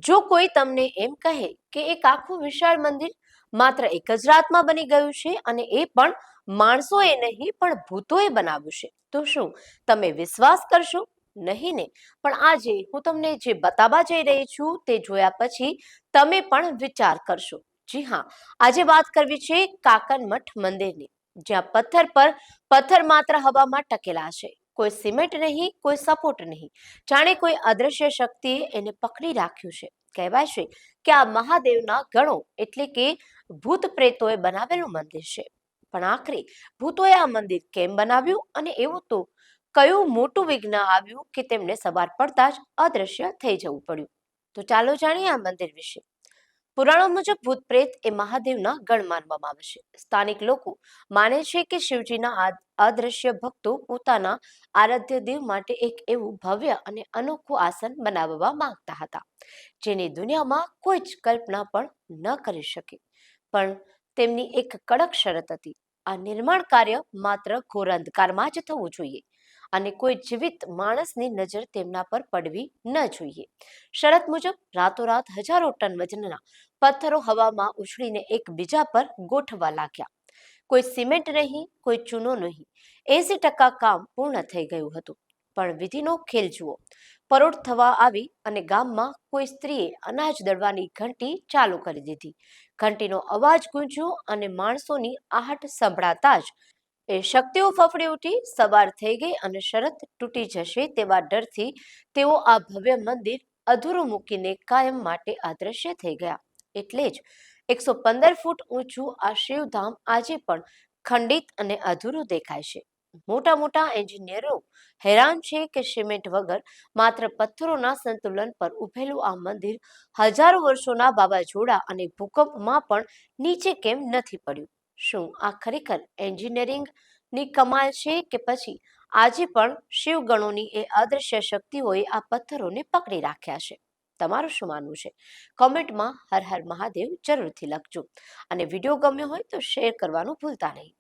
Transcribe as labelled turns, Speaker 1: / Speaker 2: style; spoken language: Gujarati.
Speaker 1: જો કોઈ તમને એમ કહે કે એક આખું વિશાળ મંદિર માત્ર એક જ રાતમાં બની ગયું છે અને એ પણ માણસોએ નહીં પણ ભૂતોએ બનાવ્યું છે, તો શું તમે વિશ્વાસ કરશો? નહીં ને. પણ આજે હું તમને જે બતાવવા જઈ રહી છું તે જોયા પછી તમે પણ વિચાર કરશો. જી હા, આજે વાત કરવી છે કાકનમઠ મંદિરની, જ્યાં પથ્થર પર પથ્થર માત્ર હવામાં ટકેલા છે. કોઈ સિમેન્ટ નહીં, કોઈ સપોર્ટ નહીં, જાણે કોઈ અદ્રશ્ય શક્તિએ એને પકડી રાખ્યું છે. કહેવાય છે કે આ મહાદેવના ગણો એટલે કે ભૂત પ્રેતોએ બનાવેલું મંદિર છે. પણ આખરે ભૂતોએ આ મંદિર કેમ બનાવ્યું અને એવું તો કયું મોટું વિઘ્ન આવ્યું કે તેમને સવાર પડતા જ અદ્રશ્ય થઈ જવું પડ્યું? તો ચાલો જાણીએ આ મંદિર વિશે. પુરાણો મુજબ ભૂત પ્રેત એ મહાદેવના ગણ માનવામાં આવે છે. સ્થાનિક લોકો માને છે કે શિવજીના અદ્રશ્ય ભક્તો પોતાના આરાધ્ય દેવ માટે એક એવું ભવ્ય અને અનોખું આસન બનાવવા માંગતા હતા, જેની દુનિયામાં કોઈ જ કલ્પના પણ ન કરી શકે. પણ તેમની એક કડક શરત હતી: આ નિર્માણ કાર્ય માત્ર ઘોર અંધકારમાં જ થવું જોઈએ અને કોઈ જીવિત માણસની નજર તેમના પર પડવી ન જોઈએ. શરત મુજબ રાતોરાત હજારો ટન વજનના પથ્થરો હવામાં ઉછળીને એકબીજા પર ગોઠવવા લાગ્યા. કોઈ સિમેન્ટ નહીં, કોઈ ચૂનો નહીં. 80% કામ પૂર્ણ થઈ ગયું હતું. પણ વિધિનો ખેલ જુઓ. પરોઢ થવા આવી અને ગામમાં કોઈ સ્ત્રીએ અનાજ દળવાની ઘંટી ચાલુ કરી દીધી. ઘંટીનો અવાજ ગૂંજ્યો અને માણસોની આહટ સંભળાતા જ એ શક્તિઓ ફફડી ઉઠી. સવાર થઈ ગઈ અને શરત તૂટી જશે તેવા ડરથી તેઓ આ ભવ્ય મંદિર અધૂરું મૂકીને કાયમ માટે અદ્રશ્ય થઈ ગયા. એટલે જ 115 ફૂટ ઊંચું આ શિવધામ આજે પણ ખંડિત અને અધૂરું દેખાય છે. મોટા મોટા એન્જિનિયરો હેરાન છે કે સિમેન્ટ વગર માત્ર પથ્થરોના સંતુલન પર ઉભેલું આ મંદિર હજારો વર્ષોના વાવાઝોડા અને ભૂકંપમાં પણ નીચે કેમ નથી પડ્યું? શું આ ખરેખર એન્જિનિયરિંગની કમાલ છે કે પછી આજે પણ શિવગણોની એ અદ્રશ્ય શક્તિઓએ આ પથ્થરોને પકડી રાખ્યા છે? તમારું શું માનવું છે? કોમેન્ટમાં હર હર મહાદેવ જરૂરથી લખજો અને વિડીયો ગમ્યો હોય તો શેર કરવાનું ભૂલતા નહીં.